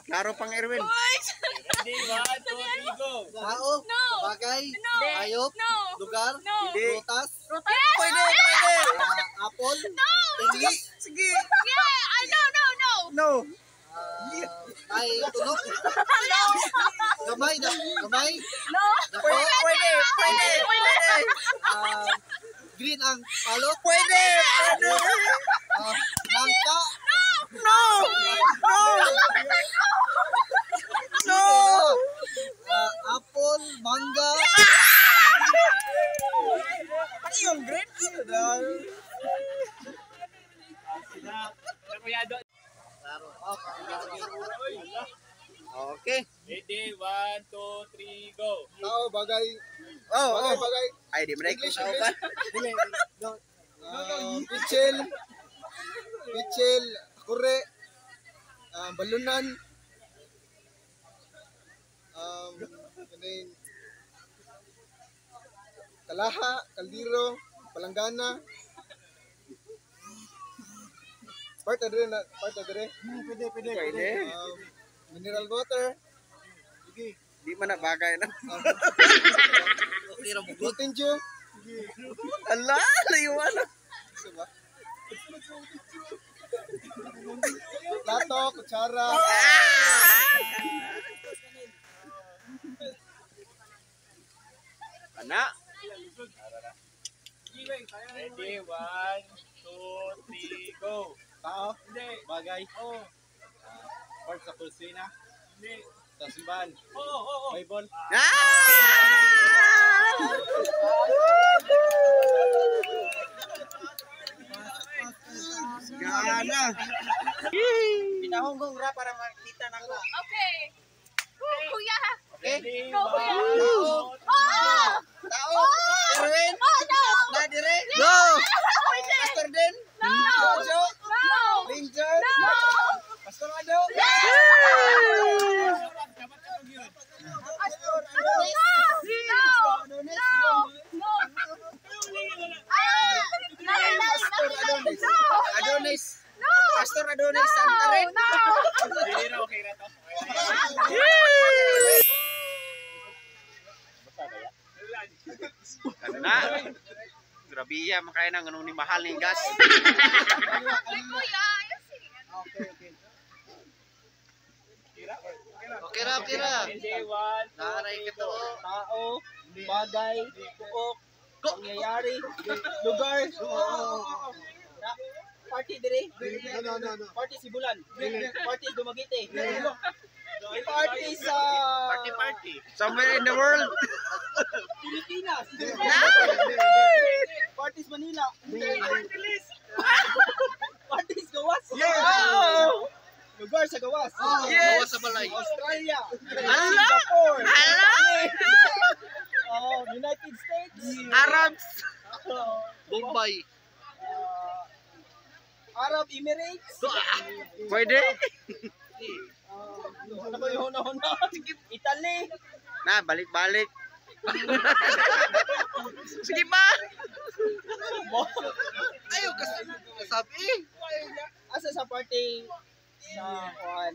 Klaro pang Erwin. Ready, 1, 2, 3, go. Tao, bagay, hayop, lugar, Hindi. prutas, Pwede. apple, Sige. Sige. No. No. ay tunog, gamay, gamay, No. dako, Pwede. green ang palot, Pwede. nangka, No. No. apple, mangga, Ano yung green? Nakuyado. Okay. Ready, 1, 2, 3, go. tao, bagay, Oh. bagay, Ay, di mo na English, ikusaw pa. dili, pichel, kure, balunan, kaning kalaha, kaldiro, palanggana, part na dire. Pwede. Mineral water, Di man na bagay na. Mountain Dew, Ala, layuan na. diba? Plato, kutsara, Ana. Ready, 1, 2, 3, go. tao, Hindi. bagay, Oh. part sa kusina, Hindi. sa simbahan, Oo. Bible, Gana. pinahunggong ra para makita na ko. Okay. Kuya. Ready, Go, kuya. 1, 2, 3, Tao. Erwin. No. Na dire. Go. Pastor din. No. Jojo. No. Ranger. No. Pastor Ado. Adonis. Pastor Adonis Santarin. Hindi na, okay na to. Na. Grabiya makaya nang anong ni mahal ning gas. Okay ra. Ready, 1, 2, Naray ka to. Tao, bagay, buok, pangyayari, lugar. Party dire. No. Party Sibulan. Party Dumaguete. Party sa Party. Somewhere in the world. Pilipinas. Party sa Manila. Party sa Gawas. Oh. Lugar sa Gawas. Yes. Sa balay. Australia. Ala. Singapore. Ala. United States. Arabs. Bombay. Arab Emirates. Pwede. Ano ba yung una-una? Italy. Na, balik-balik. Sige pa. Ayaw kasabi. Asa sa party sa kuan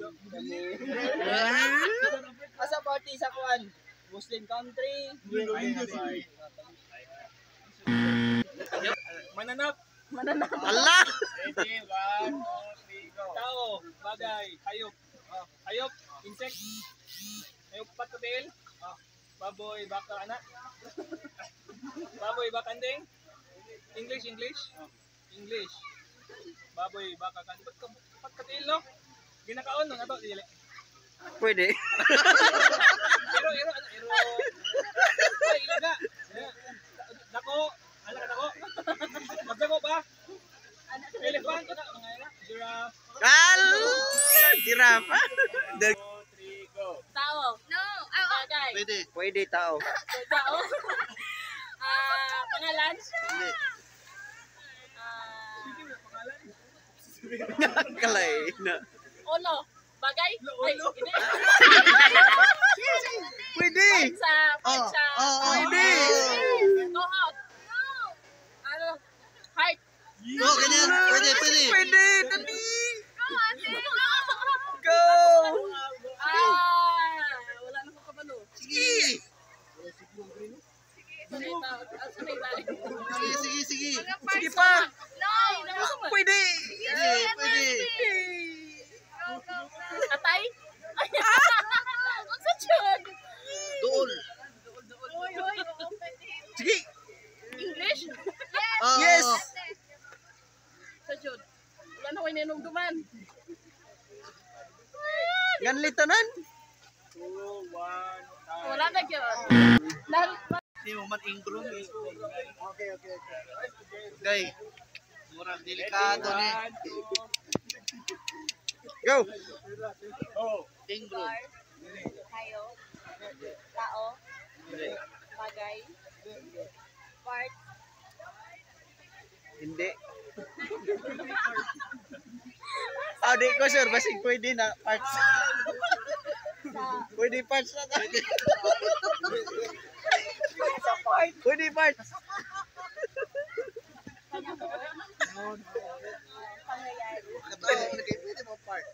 asa party sa kuan Muslim country. Mananap. Ala. Ready, 1, 2, 3, go. Tao, bagay, hayop. Hayop, insect. Hayop, patutil. Baboy, baka, anak. Baboy, bakanding. English. English. Baboy, baka, patutil, no? Ginakaon, no? Ato, dili. Pwede. Iro. Ay, ilaga. Dako. Anak ka dako. Magdako ba? Elephant. Mga ina. Giraffe. Giraffe. 2, 3, go. Tao. No. Bagay. Pwede tao. Tao. Pangalan. Kalay na. Olo. Bagay. Ay, hindi. Pwede. Sa. Pwede. Go out. Ano? Heart. Oh, ganyan. Pwede. Pwede. Dali. Go, ate. Go. Ganlitanan. 2, 1, Wala na yun. Hindi mo man ingron. Okay. Gay. Murang delikado ni. Go. Ingron. Hayop. Tao. Bagay. Part. Hindi. Ah, di ko sure. Basig pwede na parts. Pwede parts na tayo. Pwede parts. Pangyayari. Katawa ko lagay pwede mo part.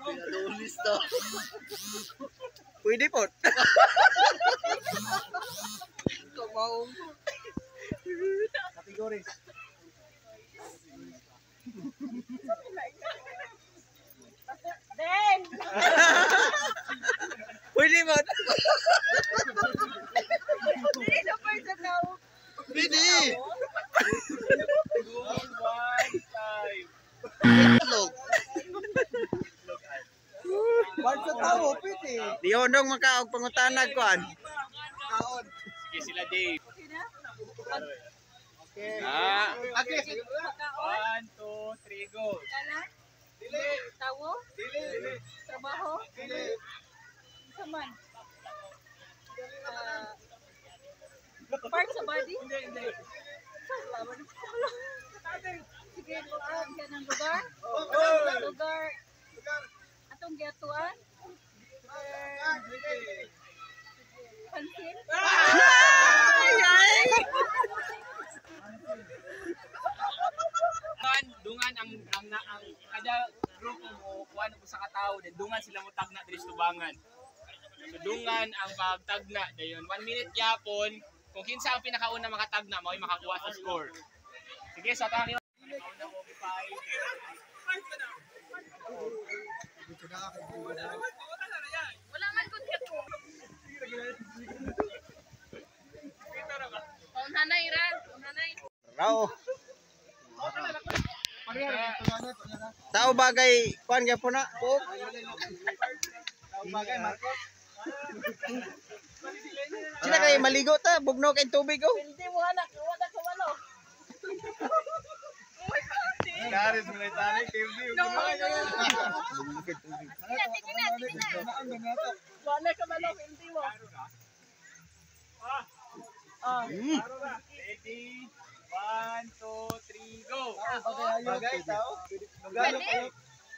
Pinalulis to. Pwede po. Kamaong. Categories. Then. Pwede po. Dili sa person now. Pwede. 2, 1, 5. Itlog. Part sa tao, pwede. Di ondong makaog pangutanag kuan. Kaon. Sige sila Dave. Okay. Ah, Okay. 1, 2, 3, go. Kalan. Tawo. Trabaho. Saman. Part sa body. Hindi. Sige, luan ka ng lugar. Lugar. Atong giyatuan. Pansin. Dungan ang kada grupo mo kuha na po sa katao then dungan sila mo tagna diri sa tubangan. So dungan ang pagtagna dayon 1 minute gyapon kung kinsa ang pinakauna makatagna mao'y makakuha sa score. Sige sa tani. Wala man gud ka to. Unhanay ra, unhanay. raw. Tao bagay kuan gyapon na. Po. Bagay, Marcos. Sila kay maligo ta, bugno kay tubig oh. Hindi mo anak, wala ka walo. Karis mo na itani, Kirby. Wala ka walo, hindi mo. Ready? 1, 2, 3, go. Bagay, tao.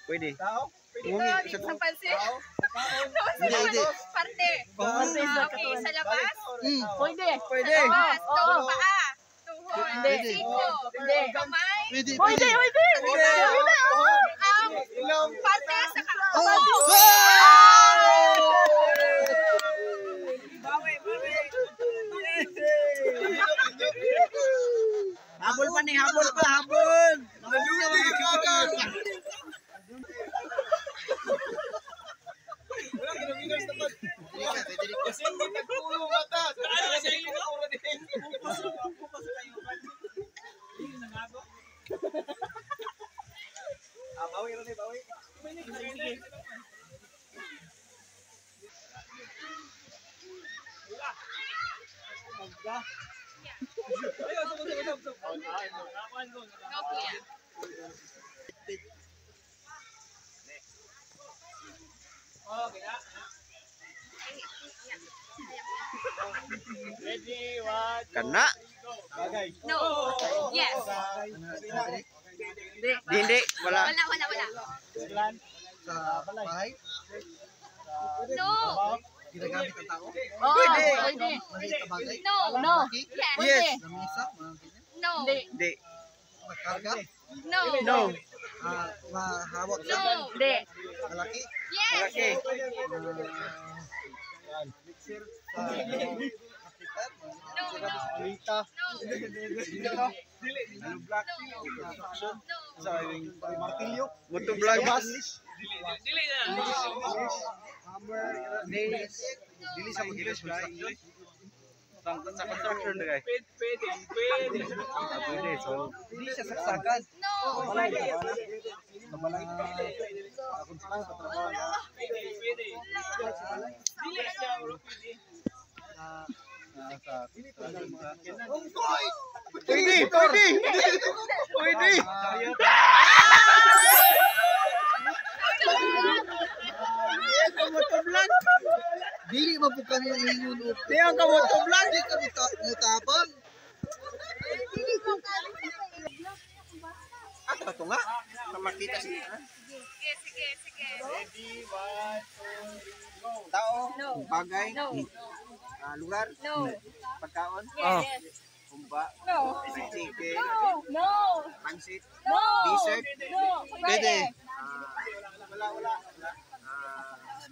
Pwede. Tao. Dito, dito sa pansin. Hindi. Parte. Okay, sa labas. Pwede. Labas. Oo. Paa. Tuhod. Pwede. Siko. Kamay. Pwede. Pwede. Parte sa katawan. Habol pa ni, habol pa, habol. Kasi hindi nagpulo mata. Ano sa iyo? Bawi rin, bawi. Go, kuya. Ready? 1, 2, Kana. Bagay. No. Yes. Hindi, wala. Wala. Sa bahay. No. Ginagamit ang tao. Oo, Pwede. Maliit na bagay. No. Malaki. Yes. Yes. Lamisa. Mga ganyan. No. Hindi. Magkarga. No. No. Mahawak No. sa Hindi. malaki. Yes. Malaki. Mixer sa kapitan. No. Lita. No. Ano black. Construction. Sa martilyo. Moto vlog. Dili na. Hammer. Nails. Dili sa English. Sa construction na guys. Pwede. Pwede. So, Hindi siya saksakan. No. Balay ka ba? Balay. Akong sa trabaho na. Pwede. Dili siya, bro. Pwede. Pwede. Dili mabukan mo ingon o. Tiyan ka mo to vlog. Dili ka mutabang. Ito nga. Makita siya. Sige. Ready, 1, 2, 3, go. Tao, No. bagay, No. lugar, No. pagkaon, Yes. kumba, No. chicken, No. pansit, No. dessert, No. Pwede. wala.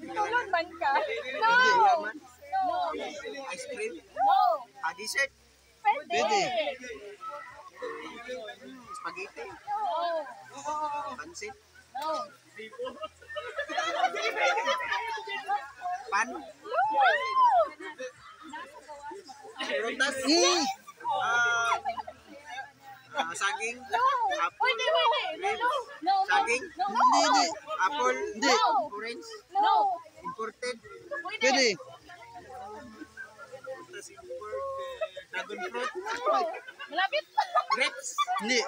Tulog man ka. No. Yaman, No. ice cream, No. dessert, Pwede. spaghetti, No. pansit, No. pan, prutas, saging, apple, grape, No. saging, No. Hindi. apple, Hindi. orange, No. imported, Pwede. prutas imported, dragon fruit, Malapit. grapes, Hindi.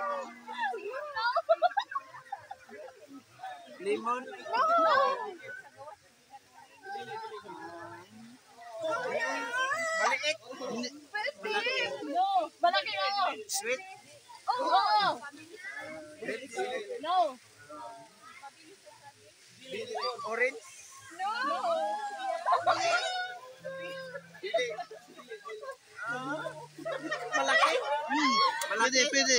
lemon, baliik, No. Malaki ako. sweet, Oo. No. orange, No. malaki, Pwede.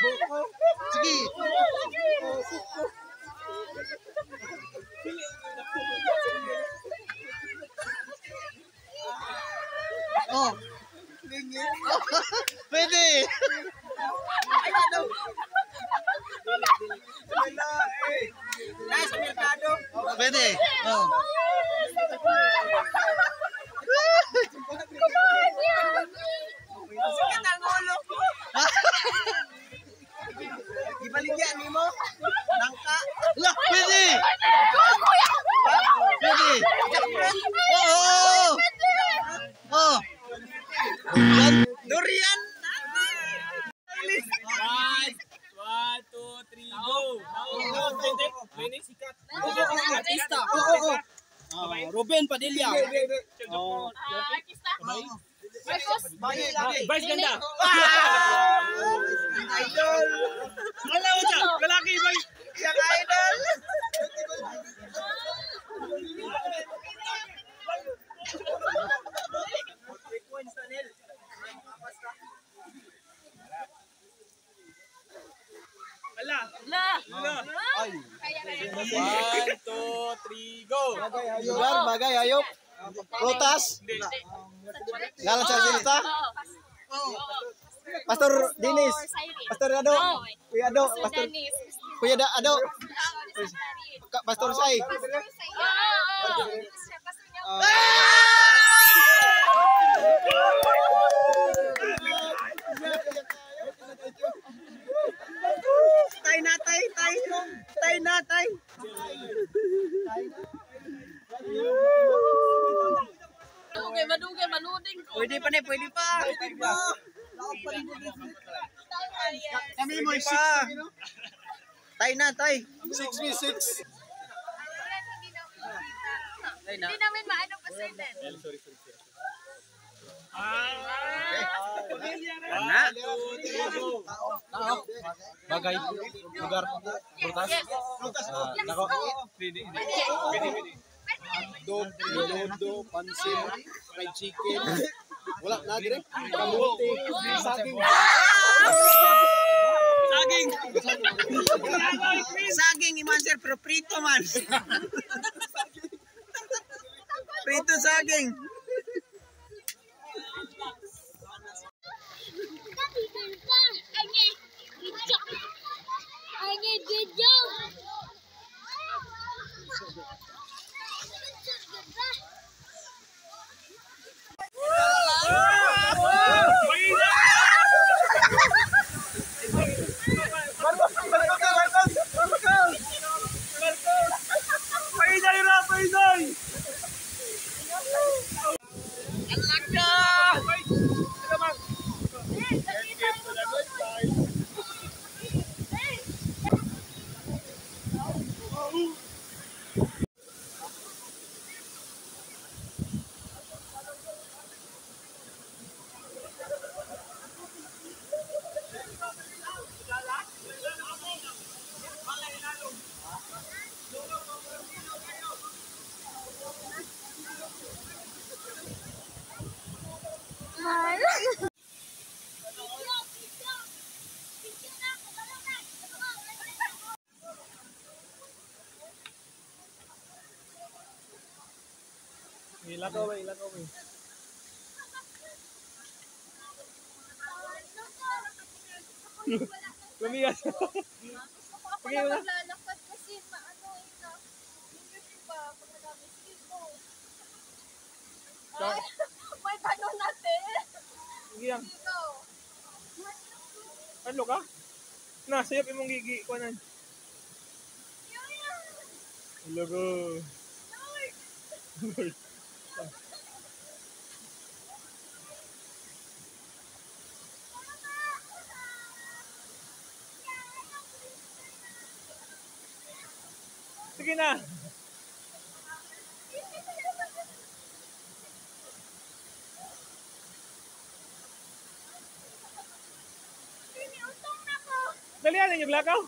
buko, Sige. Oh. Pwede. nasa merkado, Pwede. Oh. sakit ang ulo. Ibaligyan ni mo, nangka, Lah, pwede. Pwede. Oh. Oh. durian, 1, 2, 3, go. Pwede. Sikat. Artista. Ruben Padilla. Artista. Vice ganda. idol, Wala mo siya. Lalaki, Vice. yung idol. Wala. La. Ay. 1, 2, 3, go. Lugar, bagay, ayok. Prutas. Ngalan sa silita. Pastor Dinis. Pastor Ado. Kuya Ado. Pastor Kuya Ado. Pastor Sai. Tay na, tay. Tay na, tay. Madugay, manuding. Pwede pa. Kami mo Pa. Tay na, tay. 6v6. Hindi namin maano pa sir then. Na. Bagay, lugar, prutas. Nako. Lodo, pansin, fried chicken. Wala na dire. Kamote, saging. Saging. Saging iman sir, pero prito man. Prito saging. Good job. lakaw ba, lakaw ba. Lumigas. Ako Sige, lang wala. maglalakad kasi maano eh na. Hindi ba? Pag madami skill mo. Ay, may tanong natin. Sige lang. Ikaw. Ano ka? Na, sayop imong gigi kuanan. Logo. Sige na. Utong na ko. Dali alin yung lakaw.